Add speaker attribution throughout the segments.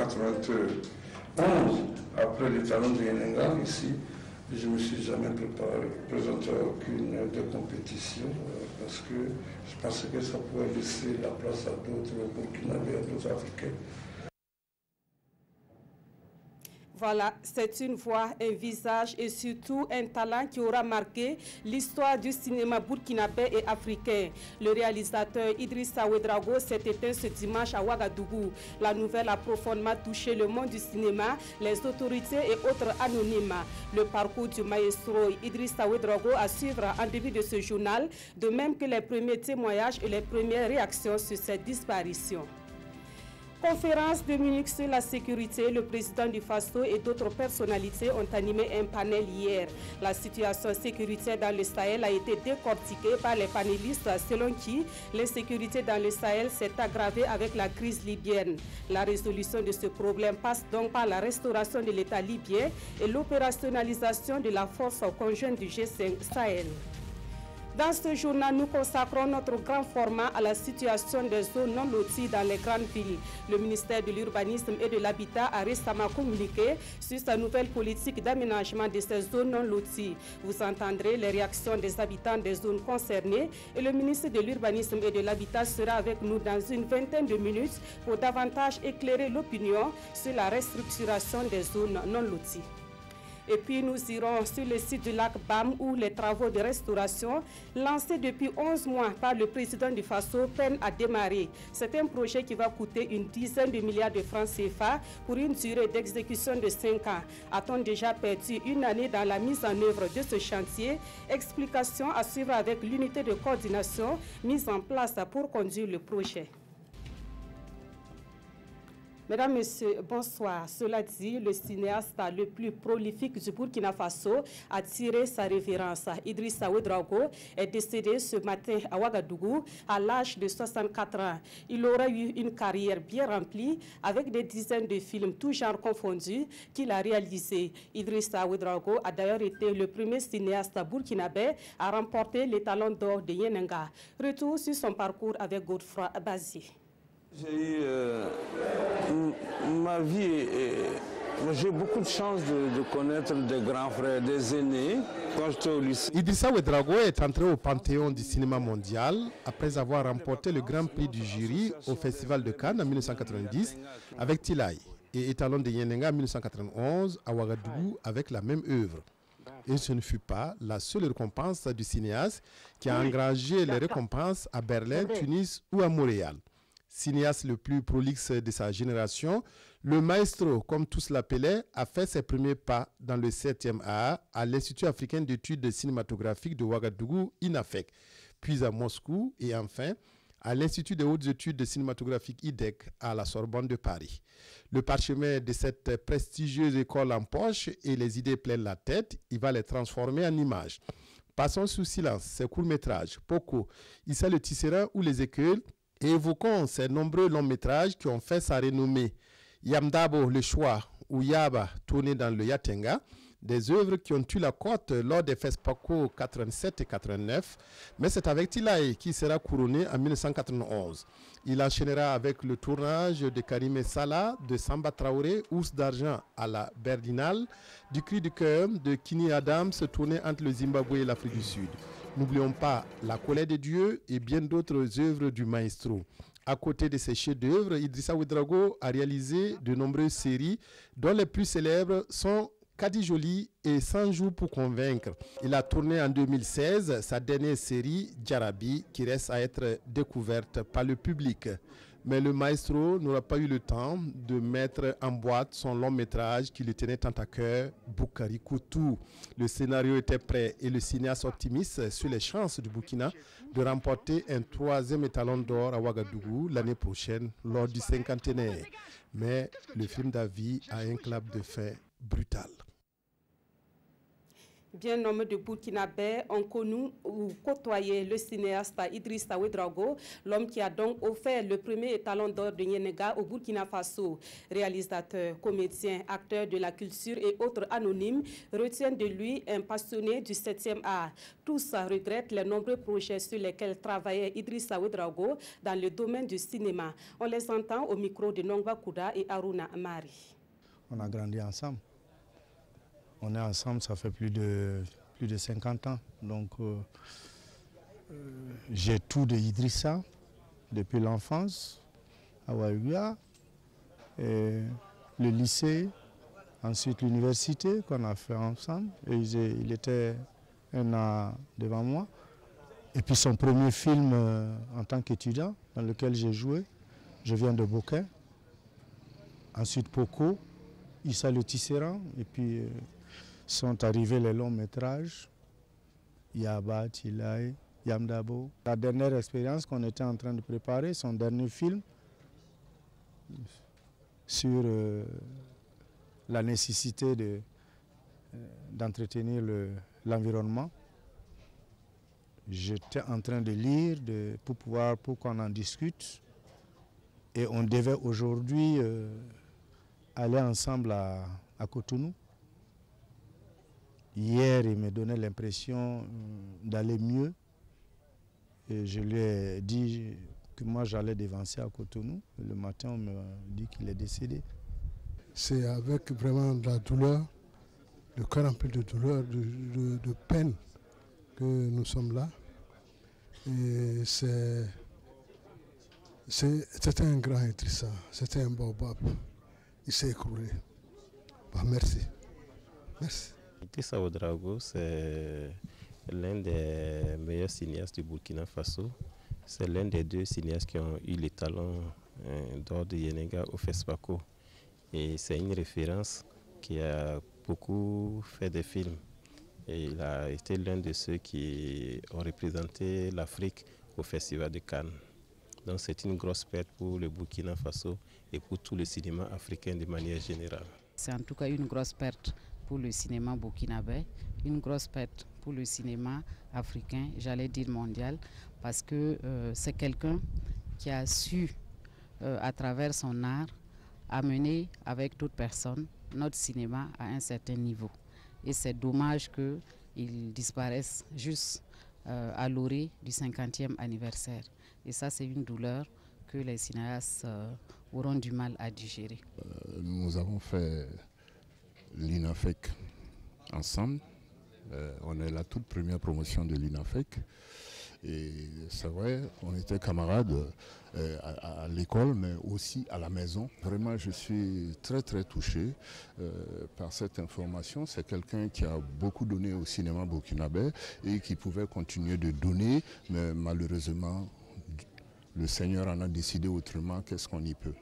Speaker 1: 1991, après les talons de Yenenga, ici, je ne me suis jamais présenté à aucune de compétition parce que je pensais que ça pouvait laisser la place à d'autres Burkinabés, à d'autres Africains.
Speaker 2: Voilà, c'est une voix, un visage et surtout un talent qui aura marqué l'histoire du cinéma burkinabé et africain. Le réalisateur Idrissa Ouedraogo s'est éteint ce dimanche à Ouagadougou. La nouvelle a profondément touché le monde du cinéma, les autorités et autres anonymes. Le parcours du maestro Idrissa Ouedraogo à suivre en début de ce journal, de même que les premiers témoignages et les premières réactions sur cette disparition. Conférence de Munich sur la sécurité, le président du FASO et d'autres personnalités ont animé un panel hier. La situation sécuritaire dans le Sahel a été décortiquée par les panélistes selon qui l'insécurité dans le Sahel s'est aggravée avec la crise libyenne. La résolution de ce problème passe donc par la restauration de l'État libyen et l'opérationnalisation de la force conjointe du G5 Sahel. Dans ce journal, nous consacrons notre grand format à la situation des zones non loties dans les grandes villes. Le ministère de l'Urbanisme et de l'Habitat a récemment communiqué sur sa nouvelle politique d'aménagement de ces zones non loties. Vous entendrez les réactions des habitants des zones concernées et le ministre de l'Urbanisme et de l'Habitat sera avec nous dans une vingtaine de minutes pour davantage éclairer l'opinion sur la restructuration des zones non loties. Et puis nous irons sur le site du lac BAM où les travaux de restauration lancés depuis 11 mois par le président du FASO peinent à démarrer. C'est un projet qui va coûter une dizaine de milliards de francs CFA pour une durée d'exécution de 5 ans. A-t-on déjà perdu une année dans la mise en œuvre de ce chantier? Explication à suivre avec l'unité de coordination mise en place pour conduire le projet. Mesdames, Messieurs, bonsoir. Cela dit, le cinéaste le plus prolifique du Burkina Faso a tiré sa révérence. Idrissa Ouedraogo est décédé ce matin à Ouagadougou à l'âge de 64 ans. Il aurait eu une carrière bien remplie avec des dizaines de films, tous genres confondus, qu'il a réalisés. Idrissa Ouedraogo a d'ailleurs été le premier cinéaste burkinabé à remporter les talons d'or de Yenenga. Retour sur son parcours avec Godefroy Bazi.
Speaker 3: J'ai eu ma vie, j'ai beaucoup de chance de connaître des grands frères, des aînés. Quand j'étais au lycée.
Speaker 4: Idrissa Ouedraogo est entré au Panthéon du cinéma mondial après avoir remporté le Grand Prix du jury au Festival de Cannes en 1990 avec Tilay et Étalon de Yenenga en 1991 à Ouagadougou avec la même œuvre. Et ce ne fut pas la seule récompense du cinéaste qui a engrangé les récompenses à Berlin, Tunis ou à Montréal. Cinéaste le plus prolixe de sa génération, le maestro, comme tous l'appelaient, a fait ses premiers pas dans le 7e art à l'Institut africain d'études cinématographiques de Ouagadougou, INAFEC, puis à Moscou et enfin à l'Institut des hautes études cinématographiques IDEC à la Sorbonne de Paris. Le parchemin de cette prestigieuse école en poche et les idées pleines la tête, il va les transformer en images. Passons sous silence ses courts-métrages, Poco, Issa le Tisserand ou Les Écueils, et évoquons ces nombreux longs métrages qui ont fait sa renommée. Yamdabo, le choix, ou Yaba, tourné dans le Yatenga, des œuvres qui ont eu la cote lors des FESPACO 87 et 89, mais c'est avec Tilay qui sera couronné en 1991. Il enchaînera avec le tournage de Karim Salah, de Samba Traoré, Ours d'argent à la Berlinale, du Cri du cœur de Kini Adams, tourné entre le Zimbabwe et l'Afrique du Sud. N'oublions pas La colère de Dieu et bien d'autres œuvres du maestro. À côté de ces chefs-d'œuvre, Idrissa Ouedraogo a réalisé de nombreuses séries, dont les plus célèbres sont Kadi Jolie et 100 jours pour convaincre. Il a tourné en 2016 sa dernière série, Djarabi, qui reste à être découverte par le public. Mais le maestro n'aura pas eu le temps de mettre en boîte son long métrage qui lui tenait tant à cœur, Boukari Koutou. Le scénario était prêt et le cinéaste optimiste sur les chances du Burkina de remporter un 3e étalon d'or à Ouagadougou l'année prochaine lors du 50e. Mais le film d'Avi a un clap de fin brutal.
Speaker 2: Bien nommés de Burkinabé ont connu ou côtoyé le cinéaste Idrissa Ouedraogo, l'homme qui a donc offert le premier étalon d'or de Nyenenga au Burkina Faso. Réalisateur, comédien, acteur de la culture et autres anonymes retiennent de lui un passionné du 7e art. Tous regrettent les nombreux projets sur lesquels travaillait Idrissa Ouedraogo dans le domaine du cinéma. On les entend au micro de Nongba Kouda et Aruna Amari.
Speaker 5: On a grandi ensemble. On est ensemble, ça fait plus de 50 ans. Donc, j'ai tout de Idrissa depuis l'enfance, à Ouaouia, le lycée, ensuite l'université qu'on a fait ensemble. Et il était un an devant moi. Et puis son premier film en tant qu'étudiant, dans lequel j'ai joué, je viens de Boquin. Ensuite Poco, Issa le Tisserand, et puis sont arrivés les longs métrages, Yaba, Tilay, Yamdabo. La dernière expérience qu'on était en train de préparer, son dernier film, sur la nécessité d'entretenir l'environnement. J'étais en train de lire pour qu'on en discute. Et on devait aujourd'hui aller ensemble à Cotonou. Hier, il me donnait l'impression d'aller mieux. Et je lui ai dit que moi, j'allais dévancer à Cotonou. Le matin, on me dit qu'il est décédé.
Speaker 6: C'est avec vraiment de la douleur, le cœur rempli de douleur, de peine, que nous sommes là. Et c'était un grand Idrissa, c'était un baobab. Il s'est écroulé. Bah, merci. Merci.
Speaker 7: Idrissa Ouedraogo, c'est l'un des meilleurs cinéastes du Burkina Faso. C'est l'un des 2 cinéastes qui ont eu les talents d'or de Nyenenga au FESPACO. Et c'est une référence qui a beaucoup fait des films. Et il a été l'un de ceux qui ont représenté l'Afrique au Festival de Cannes. Donc c'est une grosse perte pour le Burkina Faso et pour tout le cinéma africain de manière générale.
Speaker 8: C'est en tout cas une grosse perte pour le cinéma burkinabé, une grosse perte pour le cinéma africain, j'allais dire mondial, parce que c'est quelqu'un qui a su, à travers son art, amener avec d'autres personnes notre cinéma à un certain niveau. Et c'est dommage qu'il disparaisse juste à l'orée du 50e anniversaire. Et ça, c'est une douleur que les cinéastes auront du mal à digérer.
Speaker 9: Nous avons fait l'INAFEC ensemble. On est la toute première promotion de l'INAFEC. Et c'est vrai, on était camarades à l'école, mais aussi à la maison. Vraiment, je suis très très touché par cette information. C'est quelqu'un qui a beaucoup donné au cinéma burkinabé et qui pouvait continuer de donner, mais malheureusement, le Seigneur en a décidé autrement. Qu'est-ce qu'on y peut?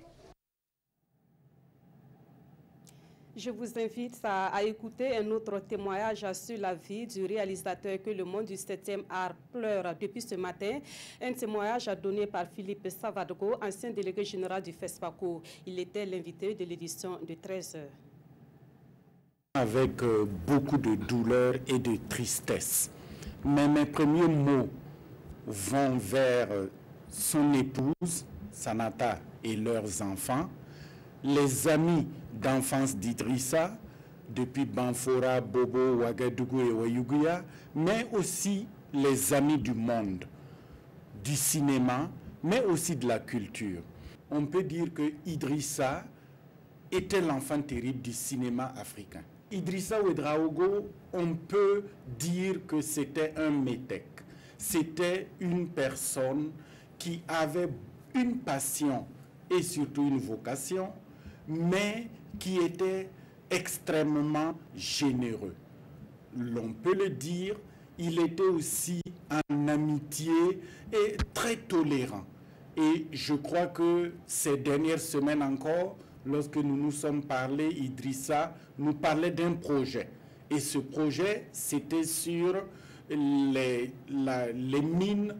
Speaker 2: Je vous invite à écouter un autre témoignage sur la vie du réalisateur que le monde du 7e art pleure depuis ce matin. Un témoignage donné par Philippe Savadgo, ancien délégué général du FESPACO. Il était l'invité de l'édition de 13h.
Speaker 10: Avec beaucoup de douleur et de tristesse. Mais mes premiers mots vont vers son épouse, Sanata, et leurs enfants, les amis d'enfance d'Idrissa, depuis Banfora, Bobo, Ouagadougou et Ouayouguya, mais aussi les amis du monde, du cinéma, mais aussi de la culture. On peut dire que Idrissa était l'enfant terrible du cinéma africain. Idrissa Ouedraogo, on peut dire que c'était un métèque. C'était une personne qui avait une passion et surtout une vocation, mais qui était extrêmement généreux. L'on peut le dire, il était aussi en amitié et très tolérant. Et je crois que ces dernières semaines encore, lorsque nous nous sommes parlé, Idrissa nous parlait d'un projet. Et ce projet, c'était sur les mines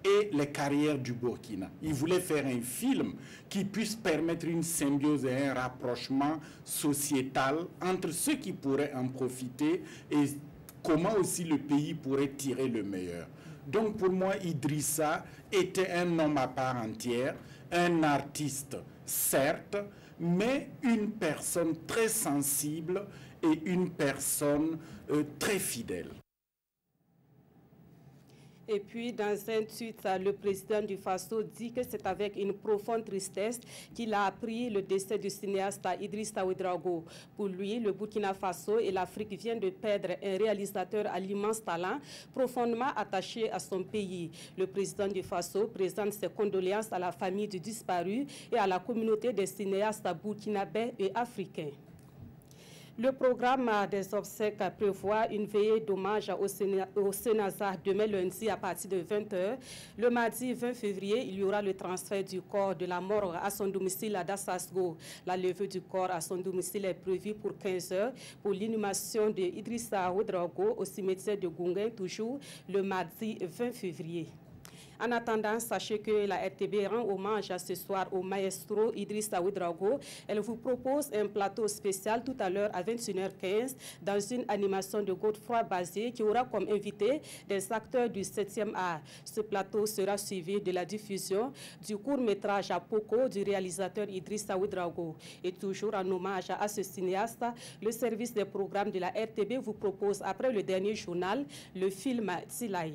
Speaker 10: et les carrières du Burkina. Il voulait faire un film qui puisse permettre une symbiose et un rapprochement sociétal entre ceux qui pourraient en profiter et comment aussi le pays pourrait tirer le meilleur. Donc pour moi, Idrissa était un homme à part entière, un artiste, certes, mais une personne très sensible et une personne très fidèle.
Speaker 2: Et puis, dans un tweet, le président du Faso dit que c'est avec une profonde tristesse qu'il a appris le décès du cinéaste Idrissa Ouédraogo. Pour lui, le Burkina Faso et l'Afrique viennent de perdre un réalisateur à l'immense talent, profondément attaché à son pays. Le président du Faso présente ses condoléances à la famille du disparu et à la communauté des cinéastes burkinabés et africains. Le programme des obsèques prévoit une veillée d'hommage au Sénasa demain lundi à partir de 20h. Le mardi 20 février, il y aura le transfert du corps de la mort à son domicile à Dassasgo. La levée du corps à son domicile est prévue pour 15h pour l'inhumation de Idrissa Ouédraogo au cimetière de Gounguin, toujours le mardi 20 février. En attendant, sachez que la RTB rend hommage ce soir au maestro Idrissa Ouédraogo. Elle vous propose un plateau spécial tout à l'heure à 21h15 dans une animation de Godefroy Bazé qui aura comme invité des acteurs du 7e art. Ce plateau sera suivi de la diffusion du court-métrage à Poco du réalisateur Idrissa Ouédraogo. Et toujours en hommage à ce cinéaste, le service des programmes de la RTB vous propose, après le dernier journal, le film Tilaï.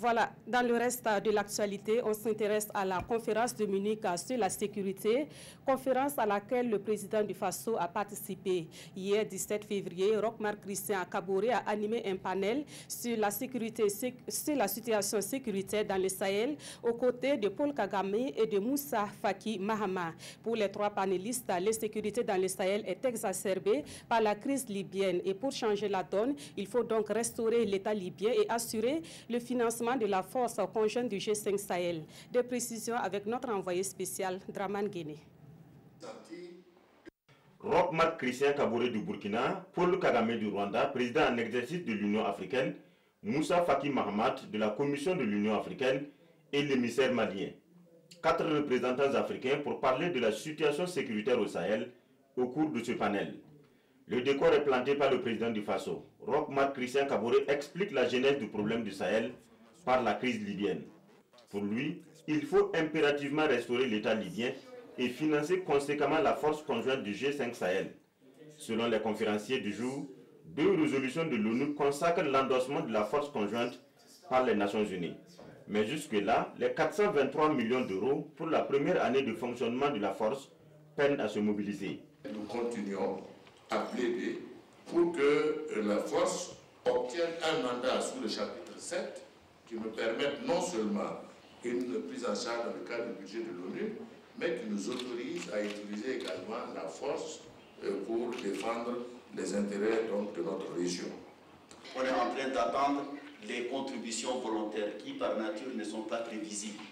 Speaker 2: Voilà, dans le reste de l'actualité, on s'intéresse à la conférence de Munich sur la sécurité, conférence à laquelle le président du Faso a participé. Hier, 17 février, Roch-Marc Christian Kaboré a animé un panel sur la situation sécuritaire dans le Sahel, aux côtés de Paul Kagame et de Moussa Faki Mahama. Pour les trois panélistes, l'insécurité dans le Sahel est exacerbée par la crise libyenne. Et pour changer la donne, il faut donc restaurer l'État libyen et assurer le financement de la force conjointe du G5 Sahel. Des précisions avec notre envoyé spécial, Draman Guéné.
Speaker 11: Roch-Marc Christian Kaboré du Burkina, Paul Kagame du Rwanda, président en exercice de l'Union africaine, Moussa Faki Mahamat de la Commission de l'Union africaine et l'émissaire malien. 4 représentants africains pour parler de la situation sécuritaire au Sahel au cours de ce panel. Le décor est planté par le président du Faso. Roch-Marc Christian Kaboré explique la genèse du problème du Sahel par la crise libyenne. Pour lui, il faut impérativement restaurer l'État libyen et financer conséquemment la force conjointe du G5 Sahel. Selon les conférenciers du jour, 2 résolutions de l'ONU consacrent l'endossement de la force conjointe par les Nations Unies. Mais jusque-là, les 423 millions d'euros pour la première année de fonctionnement de la force peinent à se mobiliser.
Speaker 12: Nous continuons à plaider pour que la force obtienne un mandat sous le chapitre 7 qui nous permette non seulement une prise en charge dans le cadre du budget de l'ONU, mais qui nous autorise à utiliser également la force pour défendre les intérêts donc, de notre région.
Speaker 13: On est en train d'attendre les contributions volontaires qui, par nature, ne sont pas prévisibles.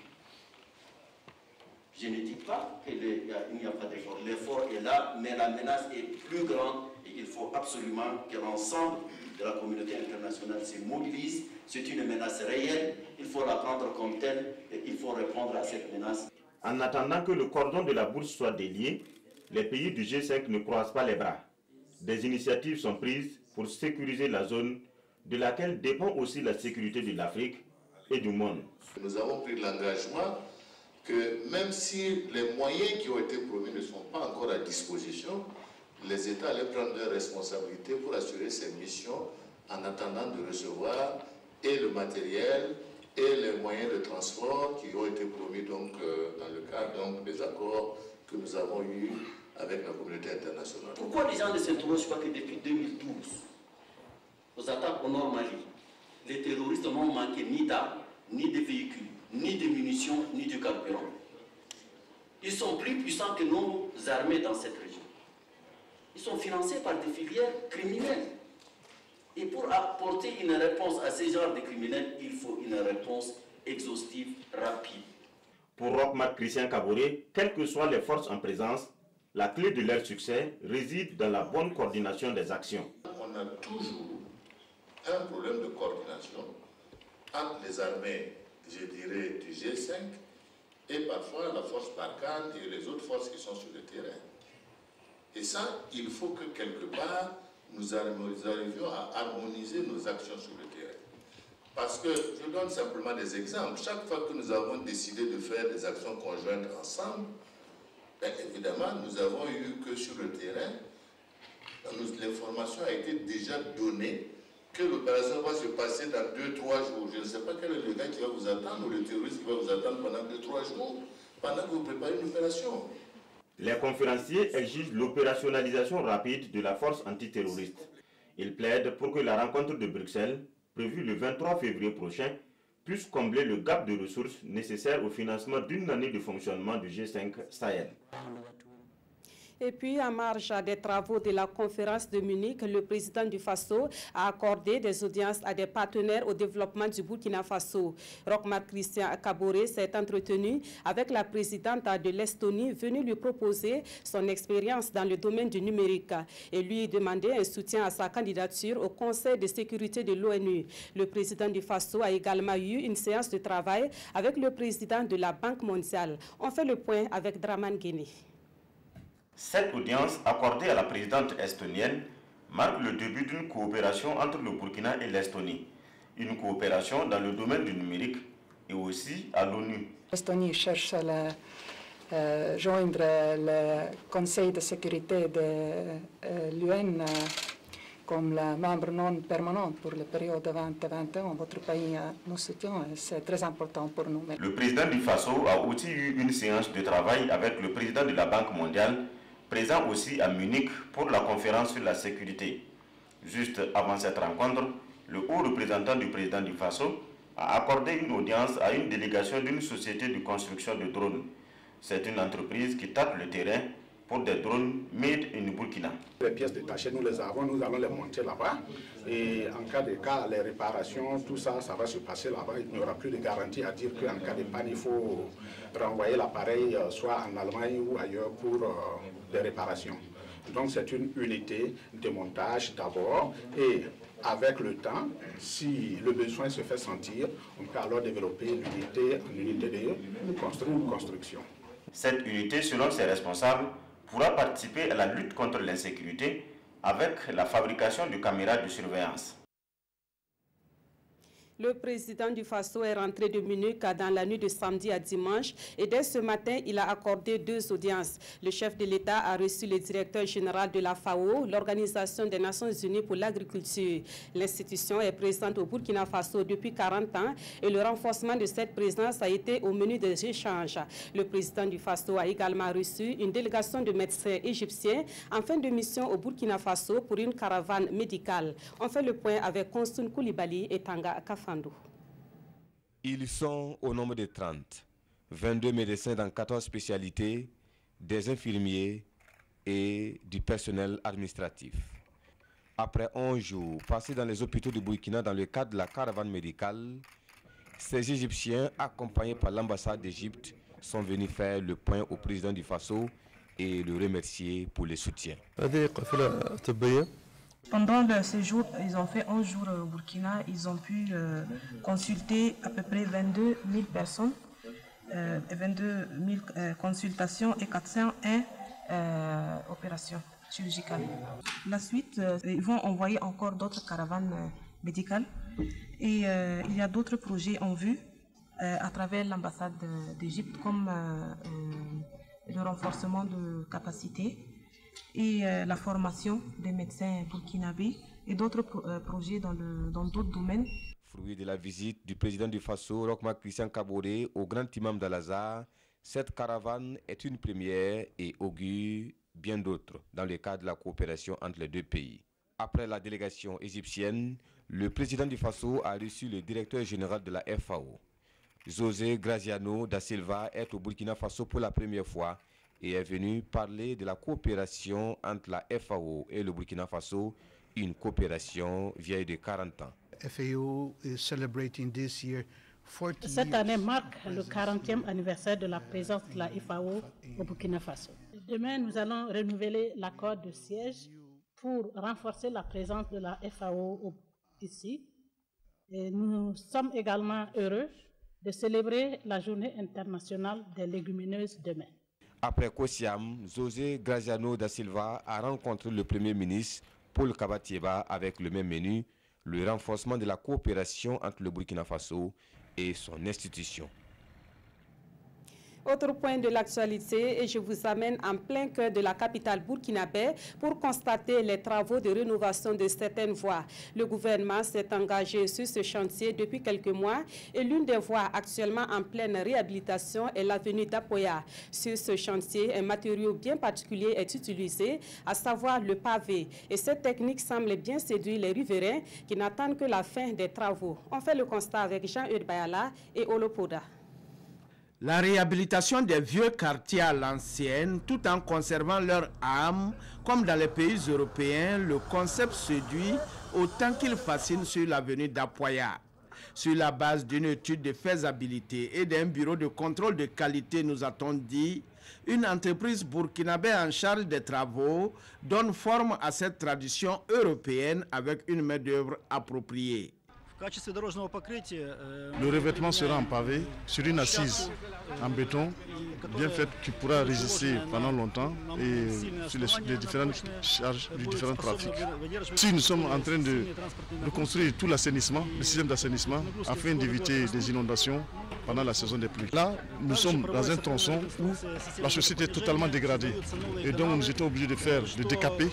Speaker 13: Je ne dis pas qu'il n'y a pas d'effort. L'effort est là, mais la menace est plus grande et il faut absolument que l'ensemble de la communauté internationale se mobilise. C'est une menace réelle, il faut la prendre comme telle et il faut répondre à cette menace.
Speaker 11: En attendant que le cordon de la bourse soit délié, les pays du G5 ne croisent pas les bras. Des initiatives sont prises pour sécuriser la zone de laquelle dépend aussi la sécurité de l'Afrique et du monde.
Speaker 12: Nous avons pris l'engagement que même si les moyens qui ont été promis ne sont pas encore à disposition, les États allaient prendre leurs responsabilités pour assurer ces missions en attendant de recevoir et le matériel et les moyens de transport qui ont été promis donc, dans le cadre donc, des accords que nous avons eus avec la communauté internationale.
Speaker 13: Pourquoi les gens ne s'interrogent pas que depuis 2012, aux attaques au Nord Mali, les terroristes n'ont manqué ni d'armes, ni de véhicules, ni de munitions, ni de carburant. Ils sont plus puissants que nos armées dans cette région. Ils sont financés par des filières criminelles. Et pour apporter une réponse à ces genres de criminels, il faut une réponse exhaustive, rapide.
Speaker 11: Pour Roch-Marc Christian Kaboré, quelles que soient les forces en présence, la clé de leur succès réside dans la bonne coordination des actions.
Speaker 12: On a toujours un problème de coordination entre les armées, je dirais, du G5 et parfois la force Barkhane et les autres forces qui sont sur le terrain. Et ça, il faut que quelque part, nous arrivions à harmoniser nos actions sur le terrain. Parce que, je donne simplement des exemples, chaque fois que nous avons décidé de faire des actions conjointes ensemble, bien évidemment, nous avons eu que sur le terrain, l'information a été déjà donnée que l'opération va se passer dans 2-3 jours. Je ne sais pas quel est le gars qui va vous attendre ou le terroriste qui va vous attendre pendant 2-3 jours, pendant que vous préparez une opération.
Speaker 11: Les conférenciers exigent l'opérationnalisation rapide de la force antiterroriste. Ils plaident pour que la rencontre de Bruxelles, prévue le 23 février prochain, puisse combler le gap de ressources nécessaires au financement d'une année de fonctionnement du G5 Sahel.
Speaker 2: Et puis, en marge des travaux de la conférence de Munich, le président du Faso a accordé des audiences à des partenaires au développement du Burkina Faso. Roch-Marc Christian Kaboré s'est entretenu avec la présidente de l'Estonie, venue lui proposer son expérience dans le domaine du numérique et lui demander un soutien à sa candidature au Conseil de sécurité de l'ONU. Le président du Faso a également eu une séance de travail avec le président de la Banque mondiale. On fait le point avec Draman Guéné.
Speaker 11: Cette audience accordée à la présidente estonienne marque le début d'une coopération entre le Burkina et l'Estonie. Une coopération dans le domaine du numérique et aussi à l'ONU.
Speaker 14: L'Estonie cherche à joindre le Conseil de sécurité de l'UN comme le membre non permanent pour la période 2021. Votre pays nous soutient et c'est très important pour nous.
Speaker 11: Le président du Faso a aussi eu une séance de travail avec le président de la Banque mondiale, présent aussi à Munich pour la conférence sur la sécurité. Juste avant cette rencontre, le haut représentant du président du Faso a accordé une audience à une délégation d'une société de construction de drones. C'est une entreprise qui tape le terrain pour des drones made in Burkina.
Speaker 15: Les pièces détachées, nous les avons, nous allons les monter là-bas. Et en cas de cas, les réparations, tout ça, ça va se passer là-bas. Il n'y aura plus de garantie à dire qu'en cas de panne, il faut renvoyer l'appareil soit en Allemagne ou ailleurs pour des réparations. Donc c'est une unité de montage d'abord et avec le temps, si le besoin se fait sentir, on peut alors développer l'unité en unité de construction.
Speaker 11: Cette unité, selon ses responsables, pourra participer à la lutte contre l'insécurité avec la fabrication de caméras de surveillance.
Speaker 2: Le président du Faso est rentré de Munich dans la nuit de samedi à dimanche et dès ce matin, il a accordé 2 audiences. Le chef de l'État a reçu le directeur général de la FAO, l'Organisation des Nations Unies pour l'agriculture. L'institution est présente au Burkina Faso depuis 40 ans et le renforcement de cette présence a été au menu des échanges. Le président du Faso a également reçu une délégation de médecins égyptiens en fin de mission au Burkina Faso pour une caravane médicale. On fait le point avec Konstoun Koulibaly et Tanga Kafandou.
Speaker 16: Ils sont au nombre de 30, 22 médecins dans 14 spécialités, des infirmiers et du personnel administratif. Après 11 jours passés dans les hôpitaux du Burkina dans le cadre de la caravane médicale, ces Égyptiens, accompagnés par l'ambassade d'Égypte, sont venus faire le point au président du Faso et le remercier pour le soutien.
Speaker 17: Pendant le séjour, ils ont fait 11 jours au Burkina, ils ont pu consulter à peu près 22 000 personnes, 22 000 consultations et 401 opérations chirurgicales. La suite, ils vont envoyer encore d'autres caravanes médicales et il y a d'autres projets en vue à travers l'ambassade d'Égypte comme le renforcement de capacités et la formation des médecins burkinabés et d'autres projets dans d'autres domaines.
Speaker 16: Fruit de la visite du président du Faso, Roch-Marc Christian Kaboré, au grand imam d'Al-Azhar, cette caravane est une première et augure bien d'autres dans le cadre de la coopération entre les deux pays. Après la délégation égyptienne, le président du Faso a reçu le directeur général de la FAO. José Graziano da Silva est au Burkina Faso pour la première fois et est venu parler de la coopération entre la FAO et le Burkina Faso, une coopération vieille de 40 ans.
Speaker 18: FAO is celebrating this year 40
Speaker 19: Cette année marque le 40e anniversaire de la présence de la FAO au Burkina Faso. Demain, nous allons renouveler l'accord de siège pour renforcer la présence de la FAO ici. Et nous sommes également heureux de célébrer la journée internationale des légumineuses demain.
Speaker 16: Après Kosiam, José Graziano da Silva a rencontré le Premier ministre Paul Kabatieba avec le même menu, le renforcement de la coopération entre le Burkina Faso et son institution.
Speaker 2: Autre point de l'actualité, et je vous amène en plein cœur de la capitale burkinabé pour constater les travaux de rénovation de certaines voies. Le gouvernement s'est engagé sur ce chantier depuis quelques mois et l'une des voies actuellement en pleine réhabilitation est l'avenue d'Apoya. Sur ce chantier, un matériau bien particulier est utilisé, à savoir le pavé. Et cette technique semble bien séduire les riverains qui n'attendent que la fin des travaux. On fait le constat avec Jean-Eudes Bayala et Olopoda.
Speaker 20: La réhabilitation des vieux quartiers à l'ancienne, tout en conservant leur âme, comme dans les pays européens, le concept séduit autant qu'il fascine sur l'avenue d'Apoya. Sur la base d'une étude de faisabilité et d'un bureau de contrôle de qualité, nous a-t-on dit, une entreprise burkinabé en charge des travaux donne forme à cette tradition européenne avec une main-d'œuvre appropriée.
Speaker 5: Le revêtement sera en pavé sur une assise en béton bien faite qui pourra résister pendant longtemps et sur les différentes charges du différent trafic. Si nous sommes en train de construire tout l'assainissement, le système d'assainissement, afin d'éviter des inondations pendant la saison des pluies. Là, nous sommes dans un tronçon où la chaussée est totalement dégradée et donc nous étions obligés de décaper,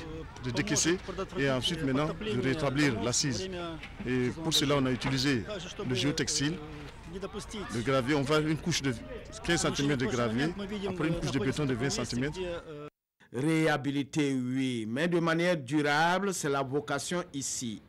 Speaker 5: de décaisser et ensuite maintenant de rétablir l'assise. Et pour cela, on a utilisé le géotextile, le gravier. On va une couche de 15 cm de gravier, après une couche de béton de 20 cm.
Speaker 20: Réhabiliter, oui, mais de manière durable, c'est la vocation ici.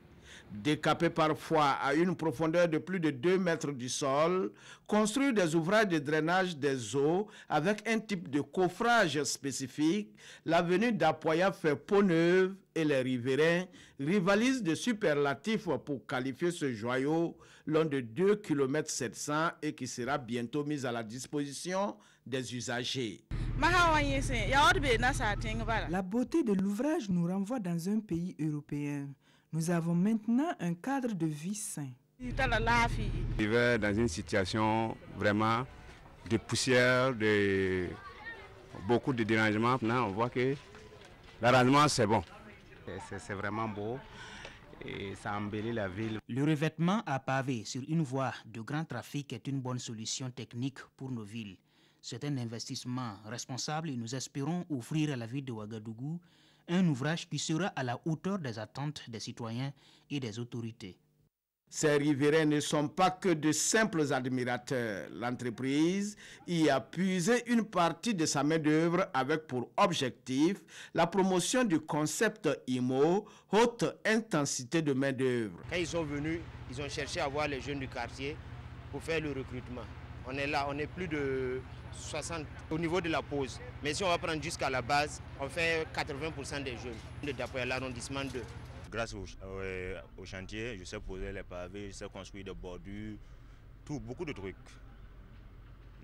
Speaker 20: Décaper parfois à une profondeur de plus de 2 mètres du sol, construire des ouvrages de drainage des eaux avec un type de coffrage spécifique, l'avenue d'Apoya fait peau neuve et les riverains rivalisent de superlatifs pour qualifier ce joyau long de 2,7 km et qui sera bientôt mis à la disposition des usagers.
Speaker 21: La beauté de l'ouvrage nous renvoie dans un pays européen. Nous avons maintenant un cadre de vie sain.
Speaker 22: Je vivais dans une situation vraiment de poussière, de beaucoup de dérangements. Maintenant, on voit que l'arrangement, c'est bon. C'est vraiment beau et ça embellit la ville.
Speaker 23: Le revêtement à pavé sur une voie de grand trafic est une bonne solution technique pour nos villes. C'est un investissement responsable et nous espérons offrir à la ville de Ouagadougou un ouvrage qui sera à la hauteur des attentes des citoyens et des autorités.
Speaker 20: Ces riverains ne sont pas que de simples admirateurs. L'entreprise y a puisé une partie de sa main-d'œuvre avec pour objectif la promotion du concept IMO, haute intensité de main-d'œuvre.
Speaker 24: Quand ils sont venus, ils ont cherché à voir les jeunes du quartier pour faire le recrutement. On est là, on est plus de 60 au niveau de la pause. Mais si on va prendre jusqu'à la base, on fait 80% des jeunes d'Apoya, l'arrondissement 2.
Speaker 25: Grâce au chantier, je sais poser les pavés, je sais construire des bordures, beaucoup de trucs.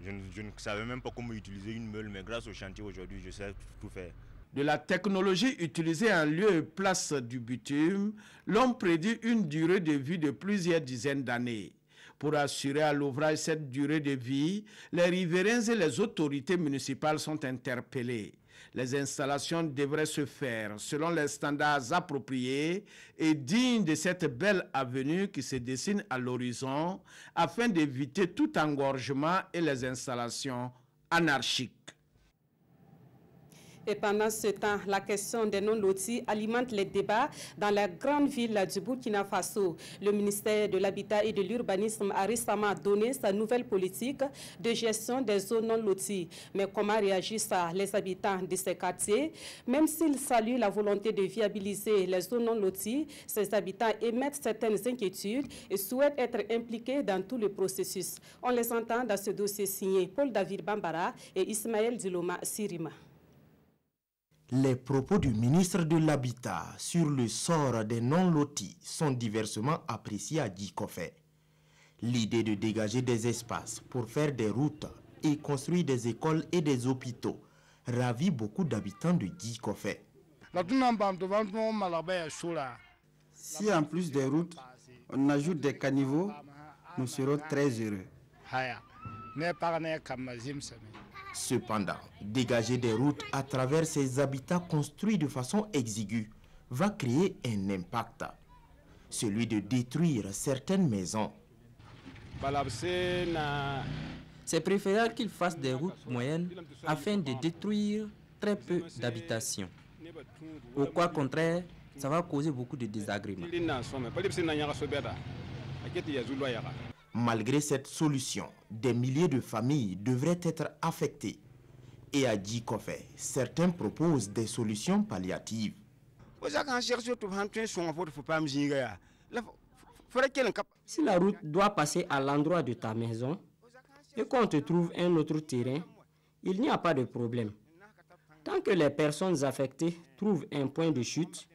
Speaker 25: Je ne savais même pas comment utiliser une meule, mais grâce au chantier aujourd'hui, je sais tout faire.
Speaker 20: De la technologie utilisée en lieu et place du bitume, l'on prédit une durée de vie de plusieurs dizaines d'années. Pour assurer à l'ouvrage cette durée de vie, les riverains et les autorités municipales sont interpellés. Les installations devraient se faire selon les standards appropriés et dignes de cette belle avenue qui se dessine à l'horizon afin d'éviter tout engorgement et les installations anarchiques.
Speaker 2: Et pendant ce temps, la question des non-lotis alimente les débats dans la grande ville du Burkina Faso. Le ministère de l'Habitat et de l'Urbanisme a récemment donné sa nouvelle politique de gestion des zones non-loties. Mais comment réagissent les habitants de ces quartiers? Même s'ils saluent la volonté de viabiliser les zones non-loties, ces habitants émettent certaines inquiétudes et souhaitent être impliqués dans tout le processus. On les entend dans ce dossier signé Paul David Bambara et Ismaël Diloma Sirima.
Speaker 26: Les propos du ministre de l'Habitat sur le sort des non-lotis sont diversement appréciés à Djikofé. L'idée de dégager des espaces pour faire des routes et construire des écoles et des hôpitaux ravit beaucoup d'habitants de Djikofé.
Speaker 27: Si en plus des routes, on ajoute des caniveaux, nous serons très heureux.
Speaker 26: Cependant, dégager des routes à travers ces habitats construits de façon exiguë va créer un impact, celui de détruire certaines maisons.
Speaker 1: C'est préférable qu'ils fassent des routes moyennes afin de détruire très peu d'habitations. Au cas contraire, ça va causer beaucoup de désagréments.
Speaker 26: Malgré cette solution, des milliers de familles devraient être affectées. Et à Djikofé, certains proposent des solutions palliatives.
Speaker 1: Si la route doit passer à l'endroit de ta maison et qu'on te trouve un autre terrain, il n'y a pas de problème. Tant que les personnes affectées trouvent un point de chute,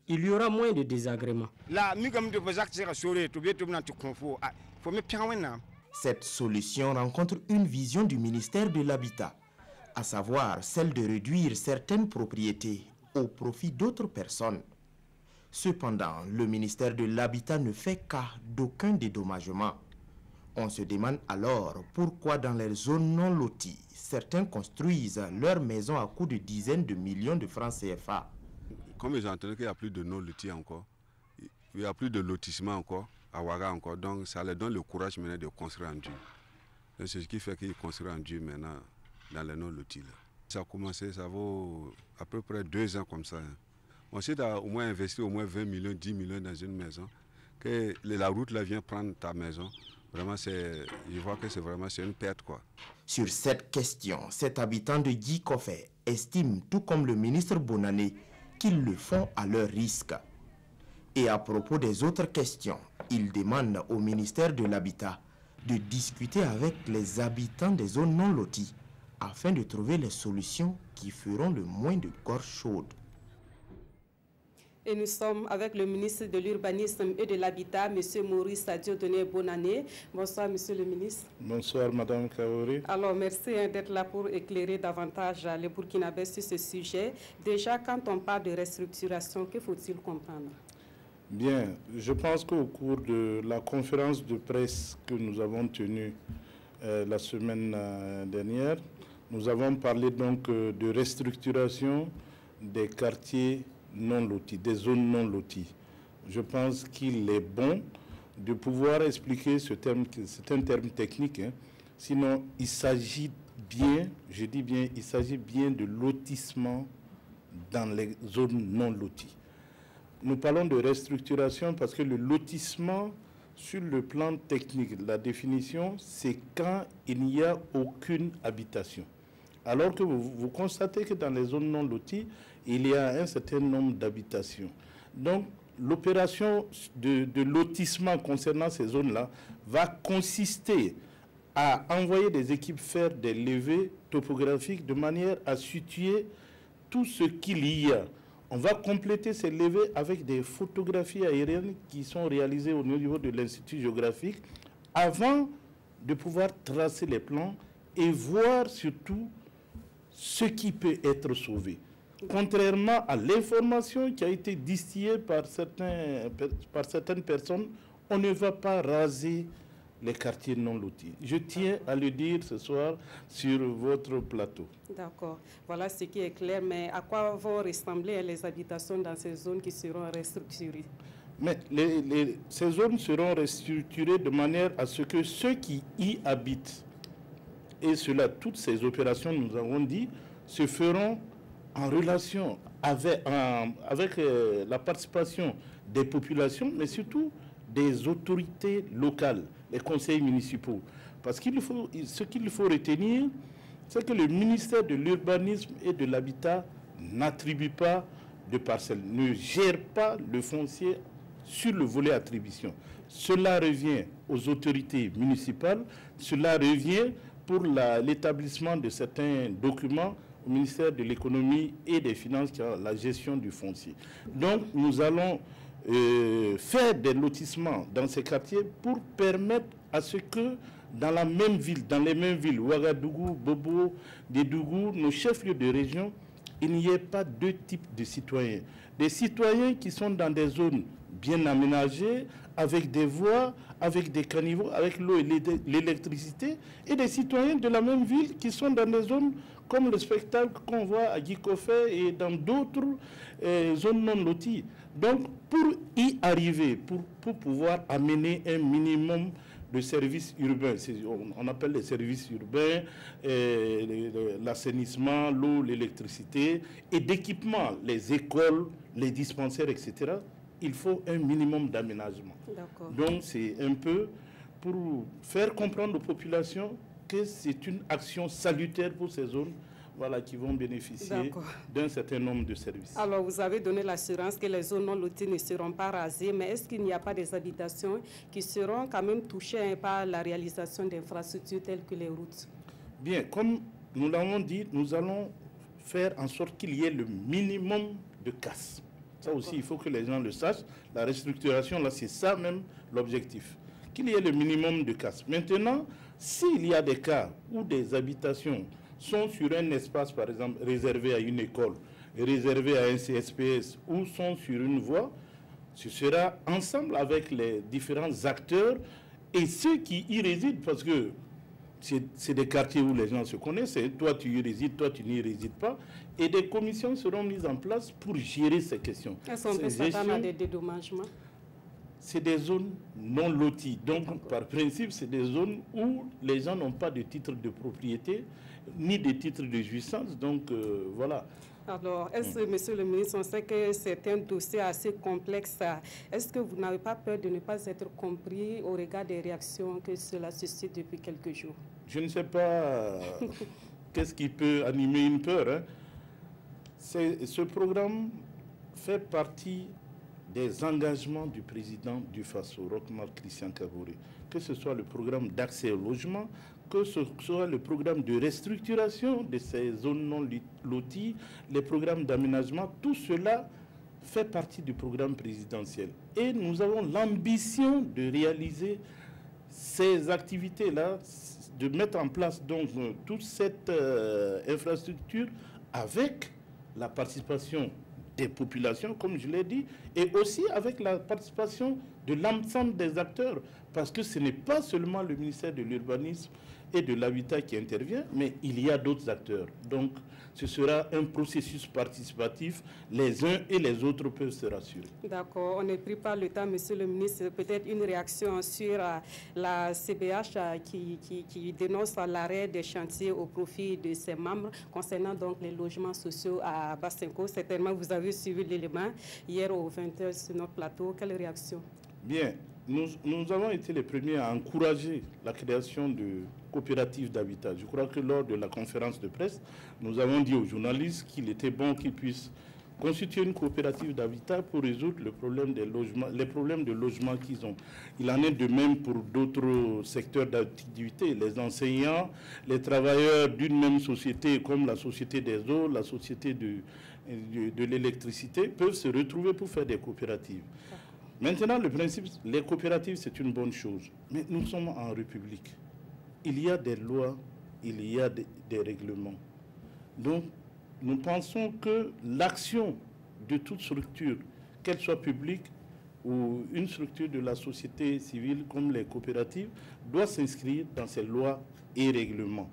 Speaker 1: il y aura moins de désagréments.
Speaker 26: Cette solution rencontre une vision du ministère de l'Habitat, à savoir celle de réduire certaines propriétés au profit d'autres personnes. Cependant, le ministère de l'Habitat ne fait cas d'aucun dédommagement. On se demande alors pourquoi dans les zones non loties, certains construisent leurs maisons à coût de dizaines de millions de francs CFA.
Speaker 22: Comme j'ai entendu qu'il n'y a plus de non lotis encore, il n'y a plus de lotissement encore, à Ouaga encore, donc ça leur donne le courage maintenant de construire en dur. C'est ce qui fait qu'ils construisent en dur maintenant dans les non lotis. Ça a commencé, ça vaut à peu près 2 ans comme ça. Ensuite, tu as au moins investi au moins 20 millions, 10 millions dans une maison, que la route là vient prendre ta maison. Vraiment, je vois que c'est vraiment une perte, quoi.
Speaker 26: Sur cette question, cet habitant de Djikofé estime, tout comme le ministre Bonané, qu'ils le font à leur risque. Et à propos des autres questions, il demande au ministère de l'Habitat de discuter avec les habitants des zones non loties afin de trouver les solutions qui feront le moins de gorge chaude.
Speaker 2: Et nous sommes avec le ministre de l'Urbanisme et de l'Habitat, M. Maurice Dieudonné Bonané. Bonsoir, Monsieur le ministre.
Speaker 5: Bonsoir, Madame Kaori.
Speaker 2: Alors, merci d'être là pour éclairer davantage les Burkinabés sur ce sujet. Déjà, quand on parle de restructuration, que faut-il comprendre?
Speaker 5: Bien, je pense qu'au cours de la conférence de presse que nous avons tenue la semaine dernière, nous avons parlé donc de restructuration des quartiers non lotis, des zones non loties. Je pense qu'il est bon de pouvoir expliquer ce terme, c'est un terme technique, hein. Sinon il s'agit bien, je dis bien, il s'agit bien de lotissement dans les zones non loties. Nous parlons de restructuration parce que le lotissement, sur le plan technique, la définition, c'est quand il n'y a aucune habitation. Alors que vous constatez que dans les zones non loties, il y a un certain nombre d'habitations. Donc, l'opération de lotissement concernant ces zones-là va consister à envoyer des équipes faire des levées topographiques de manière à situer tout ce qu'il y a. On va compléter ces levées avec des photographies aériennes qui sont réalisées au niveau de l'Institut géographique avant de pouvoir tracer les plans et voir surtout ce qui peut être sauvé. Contrairement à l'information qui a été distillée par certaines personnes, on ne va pas raser les quartiers non lotis. Je tiens à le dire ce soir sur votre plateau.
Speaker 2: D'accord. Voilà ce qui est clair. Mais à quoi vont ressembler les habitations dans ces zones qui seront restructurées?
Speaker 5: Mais ces zones seront restructurées de manière à ce que ceux qui y habitent, et cela, toutes ces opérations, nous avons dit, se feront en relation avec la participation des populations, mais surtout des autorités locales, les conseils municipaux. Parce ce qu'il faut retenir, c'est que le ministère de l'Urbanisme et de l'Habitat n'attribue pas de parcelles, ne gère pas le foncier sur le volet attribution. Cela revient aux autorités municipales, cela revient pour l'établissement de certains documents au ministère de l'économie et des finances qui a la gestion du foncier. Donc nous allons faire des lotissements dans ces quartiers pour permettre à ce que dans les mêmes villes, Ouagadougou, Bobo, Dédougou, nos chefs-lieux de région, il n'y ait pas deux types de citoyens. Des citoyens qui sont dans des zones
Speaker 3: bien aménagé, avec des voies, avec des caniveaux, avec l'eau et l'électricité, et des citoyens de la même ville qui sont dans des zones comme le spectacle qu'on voit à Guikofé et dans d'autres zones non loties. Donc, pour y arriver, pour pouvoir amener un minimum de services urbains, on appelle les services urbains, l'assainissement, l'eau, l'électricité, et d'équipements, les écoles, les dispensaires, etc., il faut un minimum d'aménagement. Donc, c'est un peu pour faire comprendre aux populations que c'est une action salutaire pour ces zones, voilà, qui vont bénéficier d'un certain nombre de services.
Speaker 2: Alors, vous avez donné l'assurance que les zones non loties ne seront pas rasées, mais est-ce qu'il n'y a pas des habitations qui seront quand même touchées par la réalisation d'infrastructures telles que les routes? Bien, comme nous l'avons dit, nous allons faire en sorte qu'il y ait le minimum de casse. Ça aussi, il faut que les gens le sachent. La restructuration, là, c'est ça même l'objectif. Qu'il y ait le minimum de casse. Maintenant, s'il y a des cas où des habitations sont sur un espace, par exemple, réservé à une école, réservé à un CSPS, ou sont sur une voie, ce sera ensemble avec les différents acteurs et ceux qui y résident, parce que c'est des quartiers où les gens se connaissent, toi tu y résides, toi tu n'y résides pas, et des commissions seront mises en place pour gérer ces questions. Est-ce qu'on peut s'attendre à des dédommagements? C'est des zones non loties. Donc, par principe, c'est des zones où les gens n'ont pas de titre de propriété, ni de titre de jouissance. Donc, voilà. Alors, est-ce que, monsieur le ministre, on sait que c'est un dossier assez complexe. Est-ce que vous n'avez pas peur de ne pas être compris au regard des réactions que cela suscite depuis quelques jours? Je ne sais pas qu'est-ce qui peut animer une peur. Hein. Ce programme fait partie des engagements du président du FASO, Roch-Marc Christian Kaboré, que ce soit le programme d'accès au logement, que ce soit le programme de restructuration de ces zones non loties, les programmes d'aménagement, tout cela fait partie du programme présidentiel. Et nous avons l'ambition de réaliser ces activités-là, de mettre en place donc toute cette infrastructure avec la participation des populations, comme je l'ai dit, et aussi avec la participation de l'ensemble des acteurs, parce que ce n'est pas seulement le ministère de l'Urbanisme et de l'Habitat qui intervient, mais il y a d'autres acteurs. Donc, ce sera un processus participatif. Les uns et les autres peuvent se rassurer. D'accord. On n'est pris par le temps, monsieur le ministre. Peut-être une réaction sur la CBH qui dénonce l'arrêt des chantiers au profit de ses membres concernant donc les logements sociaux à Bassenko. Certainement, vous avez suivi l'élément hier au 20h sur notre plateau. Quelle réaction? Bien. Nous avons été les premiers à encourager la création de coopératives d'habitat. Je crois que lors de la conférence de presse, nous avons dit aux journalistes qu'il était bon qu'ils puissent constituer une coopérative d'habitat pour résoudre le problème des logements, les problèmes de logement qu'ils ont. Il en est de même pour d'autres secteurs d'activité. Les enseignants, les travailleurs d'une même société, comme la société des eaux, la société de l'électricité, peuvent se retrouver pour faire des coopératives. Maintenant, le principe, les coopératives, c'est une bonne chose. Mais nous sommes en République. Il y a des lois, il y a des règlements. Donc, nous pensons que l'action de toute structure, qu'elle soit publique ou une structure de la société civile comme les coopératives, doit s'inscrire dans ces lois et règlements.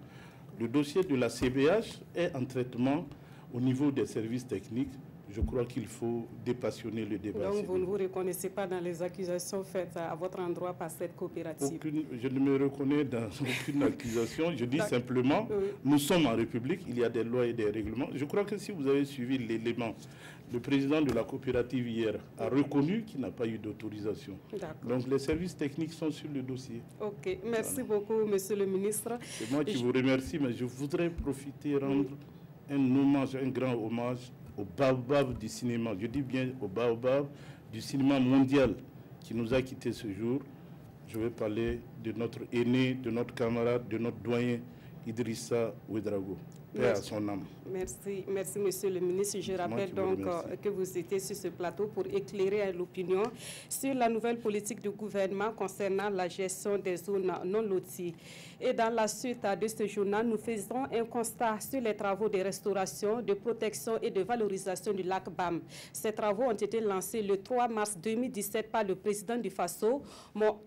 Speaker 2: Le dossier de la CBH est en traitement au niveau des services techniques. Je crois qu'il faut dépassionner le débat. Donc, vous ne vous reconnaissez pas dans les accusations faites à votre endroit par cette coopérative? Je ne me reconnais dans aucune accusation. Je dis simplement, nous sommes en République, il y a des lois et des règlements. Je crois que si vous avez suivi l'élément, le président de la coopérative hier a reconnu qu'il n'a pas eu d'autorisation. Donc, les services techniques sont sur le dossier. OK. Merci beaucoup, monsieur le ministre. C'est moi qui vous remercie, mais je voudrais profiter, rendre un hommage, un grand hommage au baobab du cinéma, je dis bien au baobab du cinéma mondial qui nous a quittés ce jour. Je vais parler de notre aîné, de notre camarade, de notre doyen Idrissa Ouedraogo.
Speaker 3: Paix à son âme.
Speaker 2: Merci Monsieur le ministre. Je rappelle donc que vous étiez sur ce plateau pour éclairer l'opinion sur la nouvelle politique du gouvernement concernant la gestion des zones non loties. Et dans la suite de ce journal, nous faisons un constat sur les travaux de restauration, de protection et de valorisation du lac BAM. Ces travaux ont été lancés le 3 mars 2017 par le président du Faso,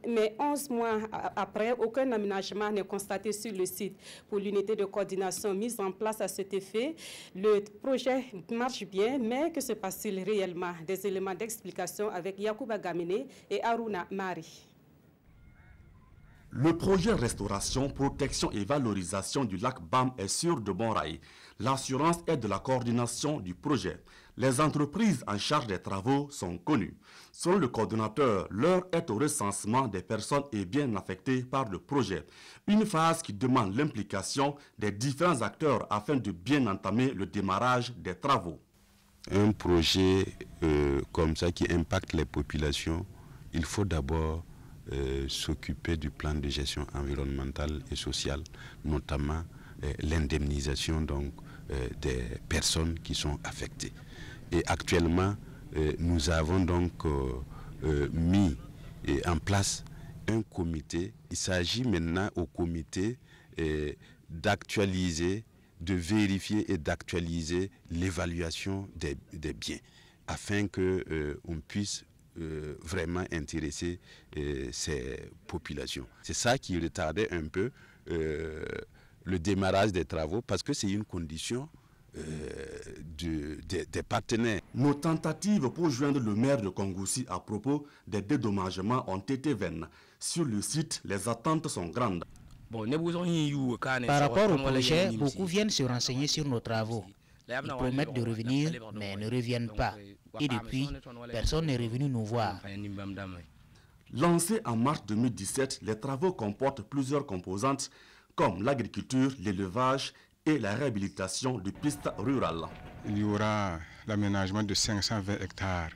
Speaker 2: mais 11 mois après, aucun aménagement n'est constaté sur le site. Pour l'unité de coordination mise en place à cet effet, le projet marche bien, mais que se passe-t-il réellement? Des éléments d'explication avec Yacouba Gamine et Aruna Mari.
Speaker 4: Le projet restauration, protection et valorisation du lac BAM est sur de bons rails. L'assurance est de la coordination du projet. Les entreprises en charge des travaux sont connues. Selon le coordonnateur, l'heure est au recensement des personnes et biens affectés par le projet. Une phase qui demande l'implication des différents acteurs afin de bien entamer le démarrage des travaux.
Speaker 6: Un projet comme ça qui impacte les populations, il faut d'abord s'occuper du plan de gestion environnementale et sociale, notamment l'indemnisation des personnes qui sont affectées. Et actuellement, nous avons donc mis en place un comité. Il s'agit maintenant au comité d'actualiser, de vérifier et d'actualiser l'évaluation des biens, afin qu'on puisse vraiment intéresser ces populations. C'est ça qui retardait un peu le démarrage des travaux, parce que c'est une condition des partenaires.
Speaker 4: Nos tentatives pour joindre le maire de Kongoussi à propos des dédommagements ont été vaines. Sur le site, les attentes sont grandes.
Speaker 23: Par rapport au projet, beaucoup viennent se renseigner sur nos travaux. Ils promettent de revenir, mais ne reviennent pas. Et depuis, personne n'est revenu nous voir.
Speaker 4: Lancés en mars 2017, les travaux comportent plusieurs composantes comme l'agriculture, l'élevage et la réhabilitation de pistes rurales.
Speaker 7: Il y aura l'aménagement de 520 hectares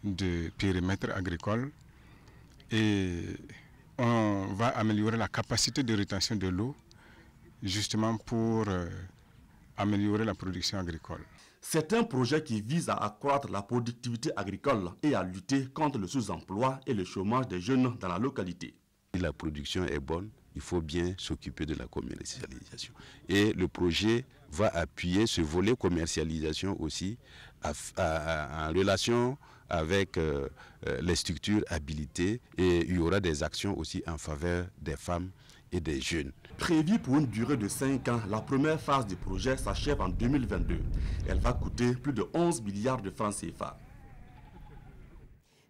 Speaker 7: de périmètre agricole et on va améliorer la capacité de rétention de l'eau justement pour améliorer la production agricole.
Speaker 4: C'est un projet qui vise à accroître la productivité agricole et à lutter contre le sous-emploi et le chômage des jeunes dans la localité.
Speaker 6: Si la production est bonne, il faut bien s'occuper de la commercialisation. Et le projet va appuyer ce volet commercialisation aussi en relation avec les structures habilitées, et il y aura des actions aussi en faveur des femmes et des jeunes.
Speaker 4: Prévue pour une durée de 5 ans, la première phase du projet s'achève en 2022. Elle va coûter plus de 11 milliards de francs CFA.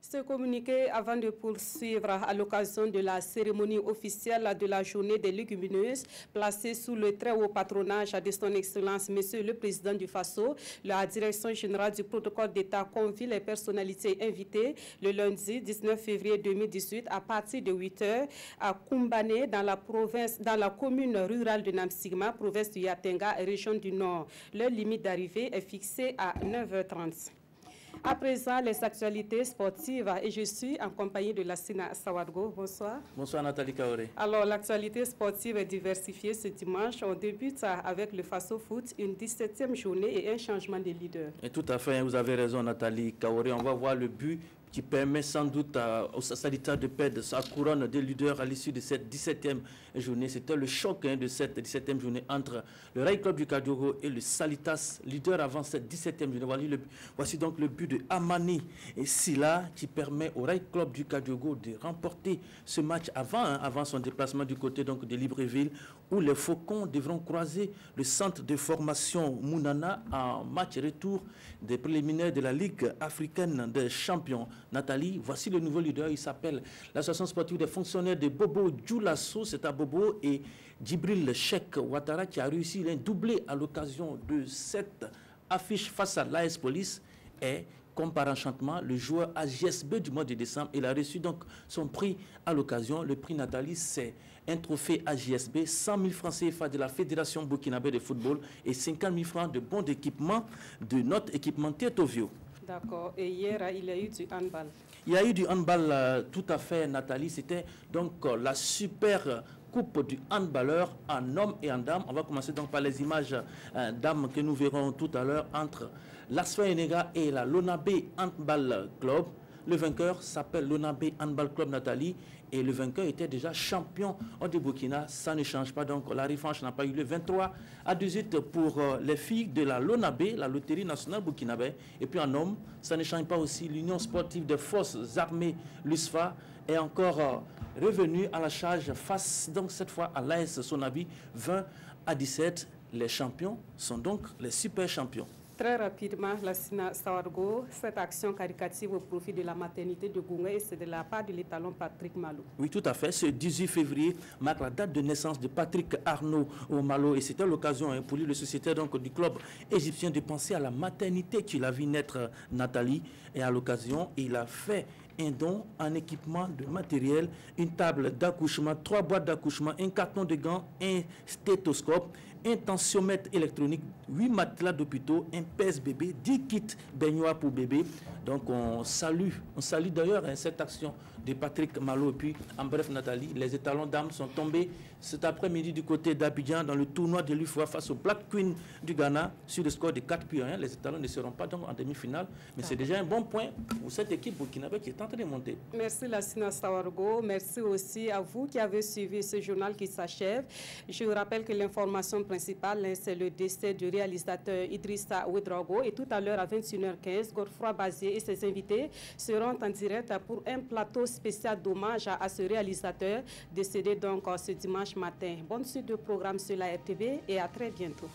Speaker 2: Ce communiqué avant de poursuivre à l'occasion de la cérémonie officielle de la journée des légumineuses placée sous le très haut patronage de son Excellence Monsieur le Président du Faso. La Direction générale du protocole d'État convie les personnalités invitées le lundi 19 février 2018 à partir de 8h à Kumbane dans la commune rurale de Namsigma, province du Yatenga, région du Nord. Leur limite d'arrivée est fixée à 9h30. À présent, les actualités sportives, et je suis en compagnie de Lassina Sawadgo. Bonsoir.
Speaker 8: Bonsoir Nathalie Kaoré.
Speaker 2: Alors, l'actualité sportive est diversifiée ce dimanche. On débute avec le Faso Foot, une 17e journée et un changement de leader.
Speaker 8: Et tout à fait, vous avez raison Nathalie Kaoré. On va voir le but qui permet sans doute au Salita de perdre sa couronne de leader à l'issue de cette 17e journée. C'était le choc de cette 17e journée entre le Rail Club du Kadiogo et le Salitas, leader avant cette 17e journée. Voici donc le but de Amani et Silla qui permet au Rail Club du Kadiogo de remporter ce match avant son déplacement du côté donc de Libreville, où les Faucons devront croiser le centre de formation Mounana en match retour des préliminaires de la Ligue africaine des champions. Nathalie, voici le nouveau leader, il s'appelle l'association sportive des fonctionnaires de Bobo Djoulasso, c'est à Bobo, et Djibril Cheikh Ouattara qui a réussi un doublé à l'occasion de cette affiche face à l'AS Police et comme par enchantement, le joueur AGSB du mois de décembre, il a reçu donc son prix à l'occasion. Le prix Nathalie, c'est un trophée AGSB, 100 000 francs CFA de la Fédération burkinabé de football et 50 000 francs de bons d'équipement de notre équipementier Tovio.
Speaker 2: D'accord. Et hier, il y a eu du handball.
Speaker 8: Il y a eu du handball, tout à fait, Nathalie. C'était donc la super Coupe du handballeur en hommes et en dames. On va commencer donc par les images dames que nous verrons tout à l'heure entre l'Asfa Enega et la Lonabé Handball Club. Le vainqueur s'appelle Lonabé Handball Club Nathalie et le vainqueur était déjà champion du Burkina. Ça ne change pas, donc la revanche n'a pas eu lieu. 23-18 pour les filles de la Lonabé, la loterie nationale burkinabé. Et puis en homme, ça ne change pas aussi. L'Union sportive des forces armées, l'USFA, est encore revenu à la charge face donc cette fois à l'AS Sonabi 20-17. Les champions sont donc les super champions.
Speaker 2: Très rapidement, Lassina Sawargo, cette action caricative au profit de la maternité de Gungé, c'est de la part de l'étalon Patrick Malo.
Speaker 8: Oui, tout à fait. Ce 18 février marque la date de naissance de Patrick Arnaud Malo et c'était l'occasion pour lui, le sociétaire donc, du club égyptien, de penser à la maternité qu'il a vu naître Nathalie. Et à l'occasion, il a fait un don en équipement de matériel, une table d'accouchement, 3 boîtes d'accouchement, un carton de gants, un stéthoscope, un tensiomètre électronique, 8 matelas d'hôpitaux, un pèse-bébé, 10 kits baignoires pour bébé. Donc on salue d'ailleurs cette action de Patrick Malo. Et puis en bref Nathalie, les étalons dames sont tombés cet après-midi du côté d'Abidjan dans le tournoi de l'UFOA face au Black Queen du Ghana sur le score de 4-1. Les étalons ne seront pas donc en demi-finale, mais c'est déjà un bon point pour cette équipe burkinabé qui est en train de monter.
Speaker 2: Merci Lassina Sawargo, merci aussi à vous qui avez suivi ce journal qui s'achève. Je vous rappelle que l'information principale, c'est le décès du réalisateur Idrissa Ouedraogo et tout à l'heure à 21h15, Godefroy Bazier et ses invités seront en direct pour un plateau spécial d'hommage à ce réalisateur décédé donc ce dimanche matin. Bonne suite de programme sur la RTV et à très bientôt.